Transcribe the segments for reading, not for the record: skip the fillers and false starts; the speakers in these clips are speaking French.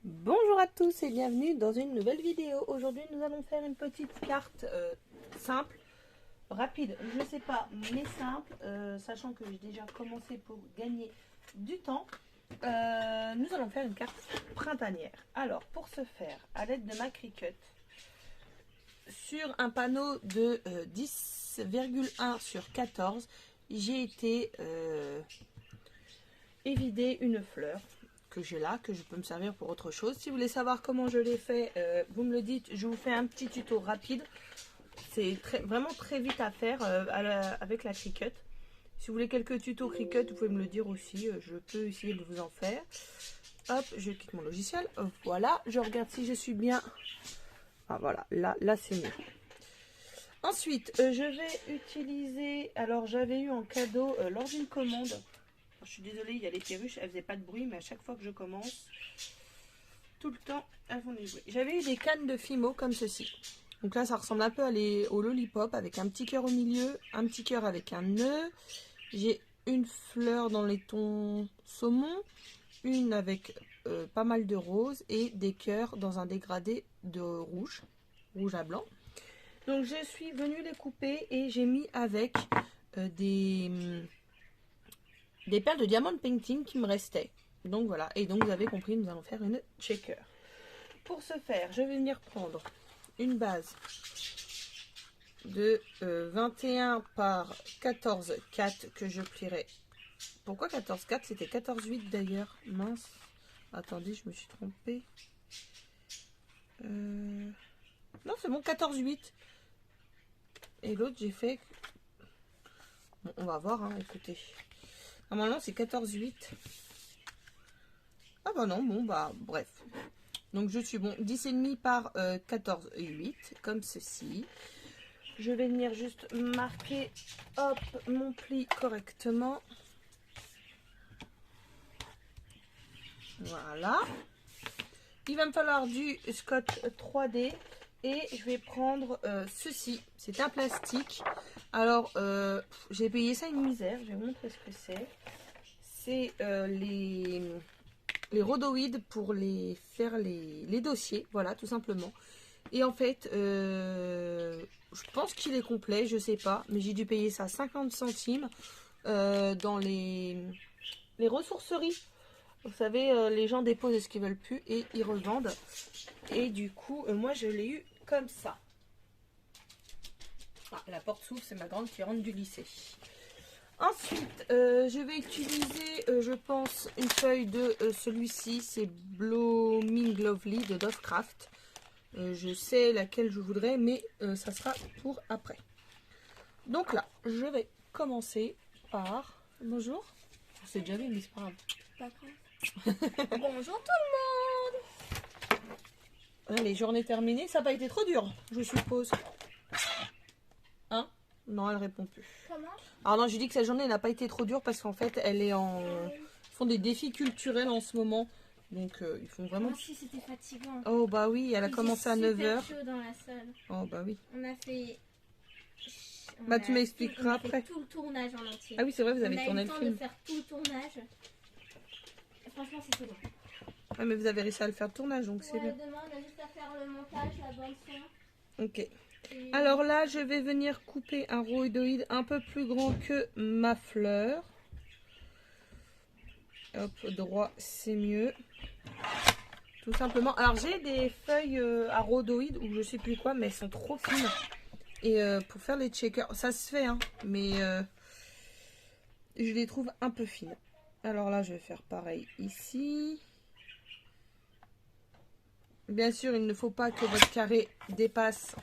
Bonjour à tous et bienvenue dans une nouvelle vidéo. Aujourd'hui nous allons faire une petite carte simple, rapide, je ne sais pas, mais simple, sachant que j'ai déjà commencé pour gagner du temps. Nous allons faire une carte printanière. Alors pour ce faire, à l'aide de ma Cricut, sur un panneau de 10,1 sur 14, j'ai été évider une fleur que j'ai là, que je peux me servir pour autre chose. Si vous voulez savoir comment je l'ai fait, vous me le dites, je vous fais un petit tuto rapide. C'est vraiment très vite à faire avec la Cricut. Si vous voulez quelques tutos Cricut, vous pouvez me le dire aussi, je peux essayer de vous en faire. Hop, je quitte mon logiciel, voilà, je regarde si je suis bien. Ah voilà, là c'est mieux. Ensuite, je vais utiliser, alors j'avais eu en cadeau lors d'une commande, je suis désolée, il y a les perruches, elles faisaient pas de bruit, mais à chaque fois que je commence, tout le temps, elles font des bruits. J'avais eu des cannes de Fimo comme ceci. Donc là, ça ressemble un peu au lollipop, avec un petit cœur au milieu, un petit cœur avec un nœud. J'ai une fleur dans les tons saumon, une avec pas mal de rose et des cœurs dans un dégradé de rouge, rouge à blanc. Donc je suis venue les couper et j'ai mis avec des perles de diamond painting qui me restaient. Donc voilà, et donc vous avez compris, nous allons faire une checker. Pour ce faire, je vais venir prendre une base de 21 par 14,4 que je plierai. Pourquoi 14,4? C'était 14,8 d'ailleurs. Mince. Attendez, je me suis trompée. Non, c'est bon, 14,8. Et l'autre, j'ai fait... Bon, on va voir, hein, écoutez. Normalement, c'est 14,8. Ah bah non, bon, bah, bref. Donc, je suis bon. 10,5 par 14,8, comme ceci. Je vais venir juste marquer, hop, mon pli correctement. Voilà. Il va me falloir du scotch 3D. Et je vais prendre ceci. C'est un plastique. Alors, j'ai payé ça une misère. Je vais vous montrer ce que c'est. C'est les rhodoïdes pour faire les dossiers. Voilà, tout simplement. Et en fait, je pense qu'il est complet. Je sais pas. Mais j'ai dû payer ça 50 centimes dans les ressourceries. Vous savez, les gens déposent ce qu'ils veulent plus et ils revendent. Et du coup, moi, je l'ai eu comme ça. Ah, la porte s'ouvre, c'est ma grande qui rentre du lycée. Ensuite, je vais utiliser, je pense, une feuille de celui-ci. C'est Blooming Lovely de Dovecraft. Je sais laquelle je voudrais, mais ça sera pour après. Donc là, je vais commencer par... Bonjour. C'est déjà vu, mais c'est pas grave. Pas grave. Bonjour tout le monde. Allez, journée terminée. Ça n'a pas été trop dur, je suppose. Hein? Non, elle répond plus. Comment? Alors non, je dis que cette journée n'a pas été trop dure parce qu'en fait, elle est en... Ils font des défis culturels en ce moment. Donc, ils font vraiment... Ah si, c'était fatigant. Oh bah oui, elle a commencé à 9h. Chaud dans la salle. Oh bah oui. On a fait... Bah tu m'expliqueras après. après. Tout le tournage en entier. Ah oui, c'est vrai, vous avez tourné le On a eu film. le temps de faire tout le tournage. Et franchement, c'était long. Ouais, mais vous avez réussi à le faire le tournage, donc c'est bien. Demain, on a juste à faire le montage, la bande son. Ok. Et... Alors là, je vais venir couper un rhodoïde un peu plus grand que ma fleur. Hop, droit, c'est mieux. Tout simplement. Alors j'ai des feuilles à rhodoïde ou je sais plus quoi, mais elles sont trop fines. Et pour faire les checkers, ça se fait, hein, mais je les trouve un peu fines. Alors là, je vais faire pareil ici. Bien sûr, il ne faut pas que votre carré dépasse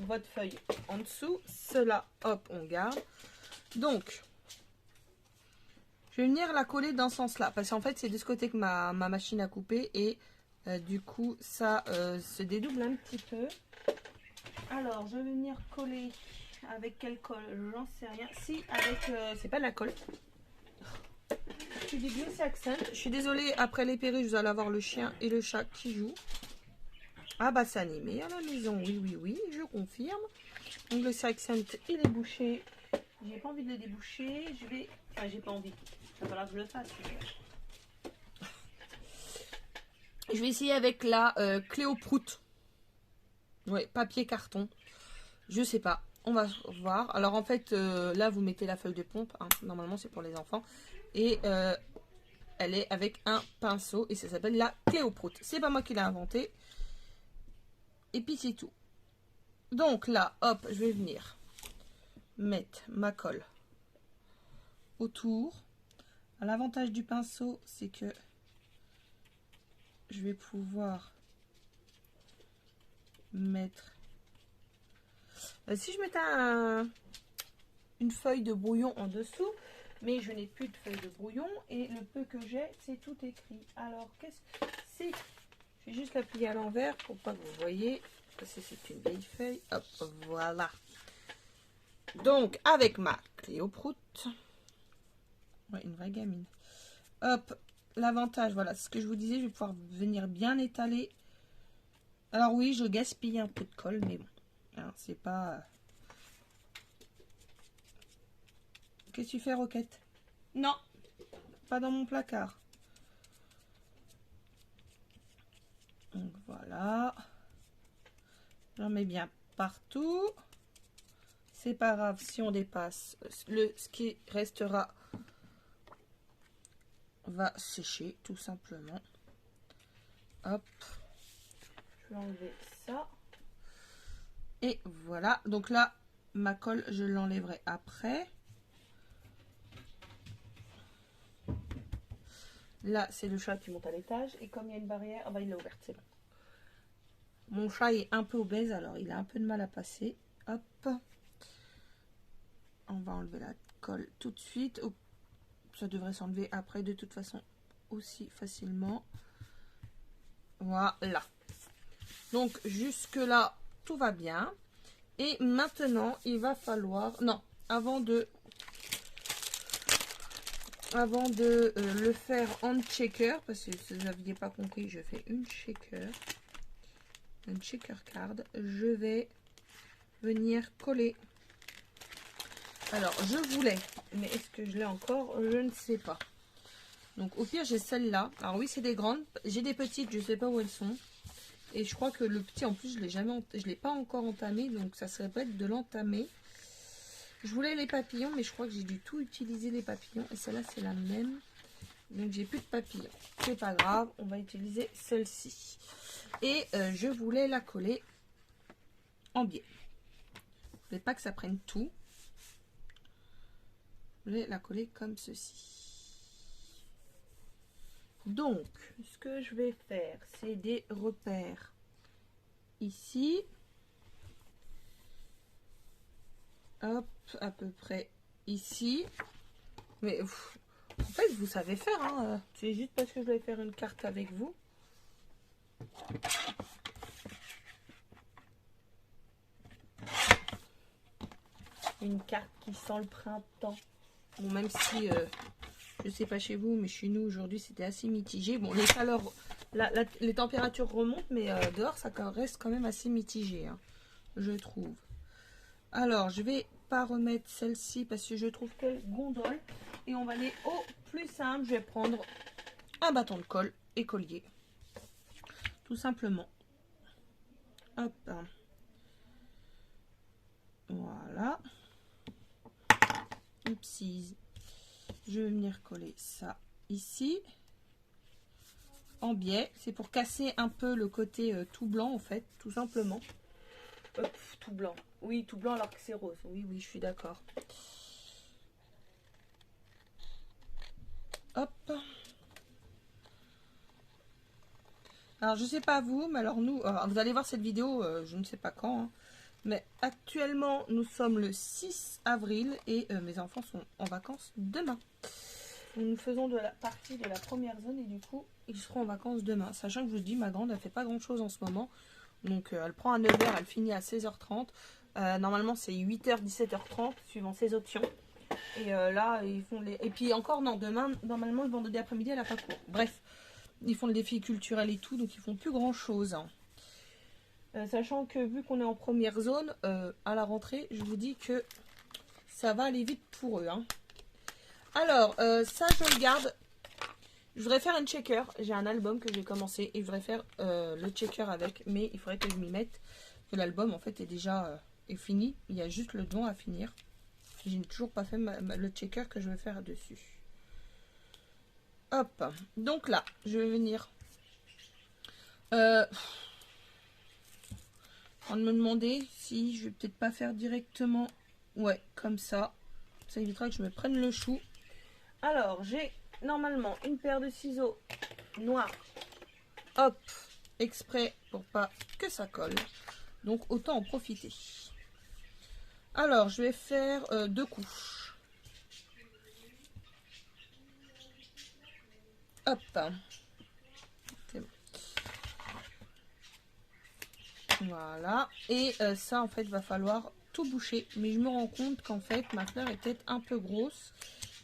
votre feuille en dessous. Cela, hop, on garde. Donc, je vais venir la coller dans ce sens-là. Parce qu'en fait, c'est de ce côté que ma machine a coupé. Et du coup, ça se dédouble un petit peu. Alors, je vais venir coller avec quelle colle? J'en sais rien. Si, avec... c'est pas de la colle. C'est du Gloss Accent. Je suis désolée, après les perruches, vous allez avoir le chien et le chat qui jouent. Ah bah c'est animé à la maison, oui, oui, oui, je confirme. Donc le Accent, il est bouché. J'ai pas envie de le déboucher. Je vais... Enfin, j'ai pas envie. Il va falloir que je le fasse. Je vais essayer avec la Cléoprout. Ouais, papier carton. Je sais pas. On va voir. Alors en fait, là vous mettez la feuille de pompe. Hein. Normalement c'est pour les enfants. Et elle est avec un pinceau. Et ça s'appelle la Cléoprout. C'est pas moi qui l'ai inventé. Et puis c'est tout. Donc là, hop, je vais venir mettre ma colle autour. L'avantage du pinceau, c'est que je vais pouvoir mettre... si je mettais une feuille de brouillon en dessous, mais je n'ai plus de feuille de brouillon et le peu que j'ai, c'est tout écrit. Alors, qu'est-ce que c'est? Je vais juste la plier à l'envers pour pas que vous voyez, parce que c'est une vieille feuille. Hop, voilà. Donc, avec ma Cléoprout, ouais, une vraie gamine. Hop, l'avantage, voilà, c'est ce que je vous disais, je vais pouvoir venir bien étaler. Alors oui, je gaspille un peu de colle, mais bon, hein, c'est pas... Qu'est-ce que tu fais, Roquette? Non, pas dans mon placard. Donc voilà. J'en mets bien partout. C'est pas grave si on dépasse. Ce qui restera va sécher tout simplement. Hop. Je vais enlever ça. Et voilà. Donc là, ma colle, je l'enlèverai après. Là, c'est le chat qui monte à l'étage. Et comme il y a une barrière, ah bah, il l'a ouverte, c'est bon. Mon chat est un peu obèse, alors il a un peu de mal à passer. Hop. On va enlever la colle tout de suite. Oh, ça devrait s'enlever après de toute façon aussi facilement. Voilà. Donc jusque là, tout va bien. Et maintenant, il va falloir... Non, avant de le faire en shaker, parce que si vous n'aviez pas compris, je fais une shaker card. Je vais venir coller. Alors, je voulais, mais est-ce que je l'ai encore? Je ne sais pas. Donc, au pire, j'ai celle-là. Alors oui, c'est des grandes. J'ai des petites, je ne sais pas où elles sont. Et je crois que le petit, en plus, je l'ai pas encore entamé. Donc, ça serait bête de l'entamer. Je voulais les papillons, mais je crois que j'ai dû tout utiliser les papillons. Et celle-là, c'est la même. Donc, j'ai plus de papillons. C'est pas grave, on va utiliser celle-ci. Et je voulais la coller en biais. Je voulais pas que ça prenne tout. Je vais la coller comme ceci. Donc, ce que je vais faire, c'est des repères ici. Hop, à peu près ici. Mais en fait, vous savez faire. Hein. C'est juste parce que je vais faire une carte avec vous. Une carte qui sent le printemps. Bon, même si, je sais pas chez vous, mais chez nous aujourd'hui c'était assez mitigé. Bon, les chaleurs, les températures remontent, mais dehors ça reste quand même assez mitigé, hein, je trouve. Alors, je vais pas remettre celle-ci parce que je trouve qu'elle gondole. Et on va aller au plus simple. Je vais prendre un bâton de colle et collier. Tout simplement. Hop. Voilà. Oupsies. Je vais venir coller ça ici. En biais. C'est pour casser un peu le côté tout blanc en fait. Tout simplement. Hop, tout blanc. Oui, tout blanc alors que c'est rose. Oui, oui, je suis d'accord. Hop. Alors, je sais pas vous, mais alors nous, vous allez voir cette vidéo, je ne sais pas quand. Hein, mais actuellement, nous sommes le 6 avril et mes enfants sont en vacances demain. Nous faisons de la partie de la première zone et du coup, ils seront en vacances demain. Sachant que je vous dis, ma grande, elle fait pas grand chose en ce moment. Donc, elle prend à 9 h, elle finit à 16 h 30. Normalement, c'est 8 h, 17 h 30, suivant ses options. Et là, ils font les... Et puis encore, non, demain, normalement, le vendredi après-midi, elle n'a pas cours. Bref, ils font le défi culturel et tout, donc ils font plus grand-chose. Hein. Sachant que, vu qu'on est en première zone, à la rentrée, je vous dis que ça va aller vite pour eux. Hein. Alors, ça, je le garde. Je voudrais faire un checker. J'ai un album que j'ai commencé et je voudrais faire le checker avec. Mais il faudrait que je m'y mette. Que l'album en fait est déjà est fini. Il y a juste le don à finir. Je n'ai toujours pas fait le checker que je vais faire dessus. Hop. Donc là, je vais venir. On me demander si je vais peut-être pas faire directement. Ouais, comme ça. Ça évitera que je me prenne le chou. Alors, j'ai normalement une paire de ciseaux noirs. Hop, exprès pour pas que ça colle. Donc, autant en profiter. Alors, je vais faire 2 couches. Hop. C'est bon. Voilà. Et ça, en fait, va falloir tout boucher. Mais je me rends compte qu'en fait, ma fleur est peut-être un peu grosse.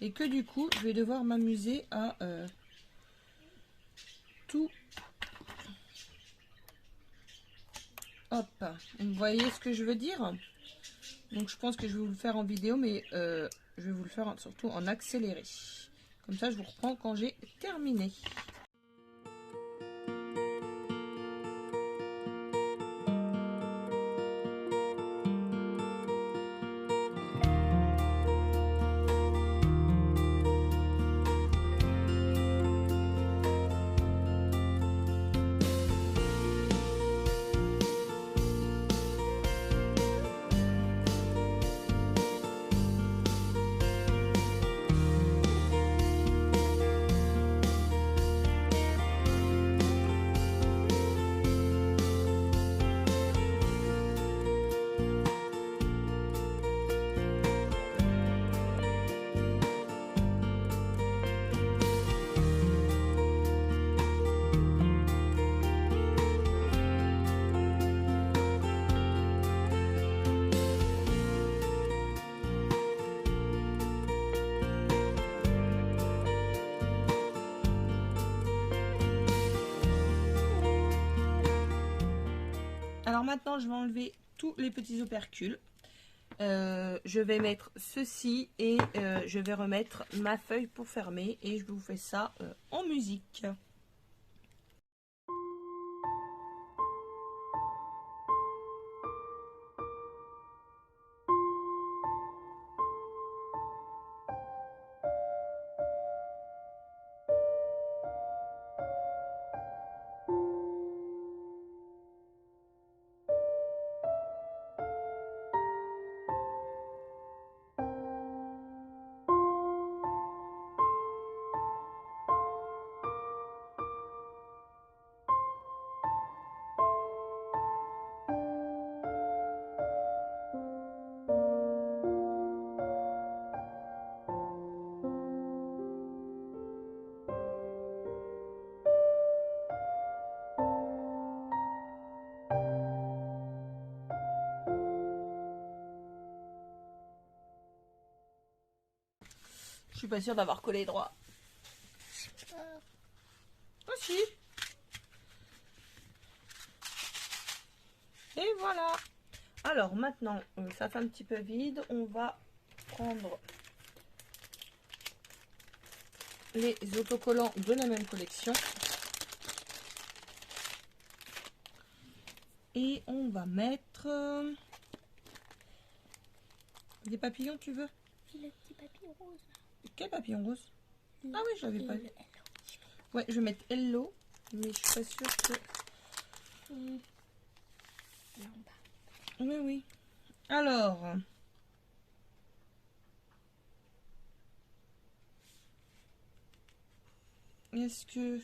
Et que du coup, je vais devoir m'amuser à tout. Hop. Vous voyez ce que je veux dire? Donc, je pense que je vais vous le faire en vidéo, mais je vais vous le faire surtout en accéléré. Comme ça, je vous reprends quand j'ai terminé. Alors maintenant, je vais enlever tous les petits opercules. Je vais mettre ceci et je vais remettre ma feuille pour fermer. Et je vous fais ça en musique. Je suis pas sûre d'avoir collé droit. Ah si. Et voilà. Alors maintenant, ça fait un petit peu vide. On va prendre les autocollants de la même collection. Et on va mettre des papillons, tu veux? Le petit papillon rose. Quel papillon rose? Ah oui, je l'avais pas vu. Ouais, je vais mettre Hello, mais je suis pas sûre que... Oui, oui. Alors... Est-ce que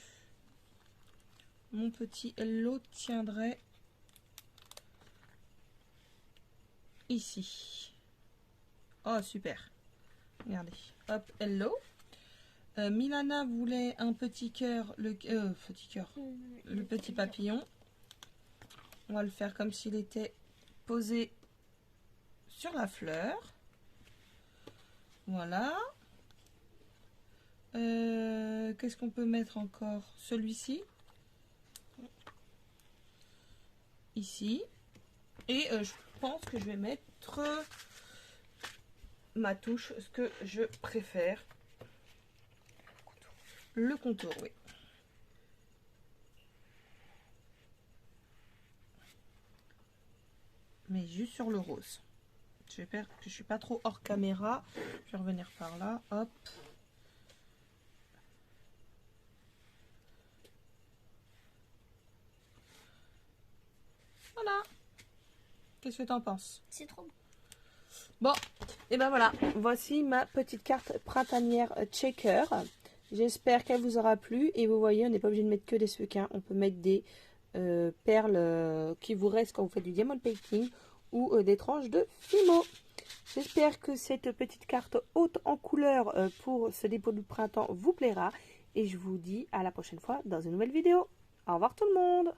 mon petit Hello tiendrait ici? Oh, super. Regardez. Hop, Hello. Milana voulait un petit cœur, le petit papillon. On va le faire comme s'il était posé sur la fleur. Voilà. Qu'est-ce qu'on peut mettre encore? Celui-ci. Ici. Et je pense que je vais mettre ma touche, ce que je préfère. le contour, oui. Mais juste sur le rose. J'espère que je suis pas trop hors caméra. Je vais revenir par là, hop. Voilà. Qu'est-ce que tu en penses? C'est trop beau. Bon, et ben voilà, voici ma petite carte printanière checker. J'espère qu'elle vous aura plu. Et vous voyez, on n'est pas obligé de mettre que des sequins. On peut mettre des perles qui vous restent quand vous faites du diamond painting ou des tranches de Fimo. J'espère que cette petite carte haute en couleur pour ce dépôt du printemps vous plaira. Et je vous dis à la prochaine fois dans une nouvelle vidéo. Au revoir tout le monde!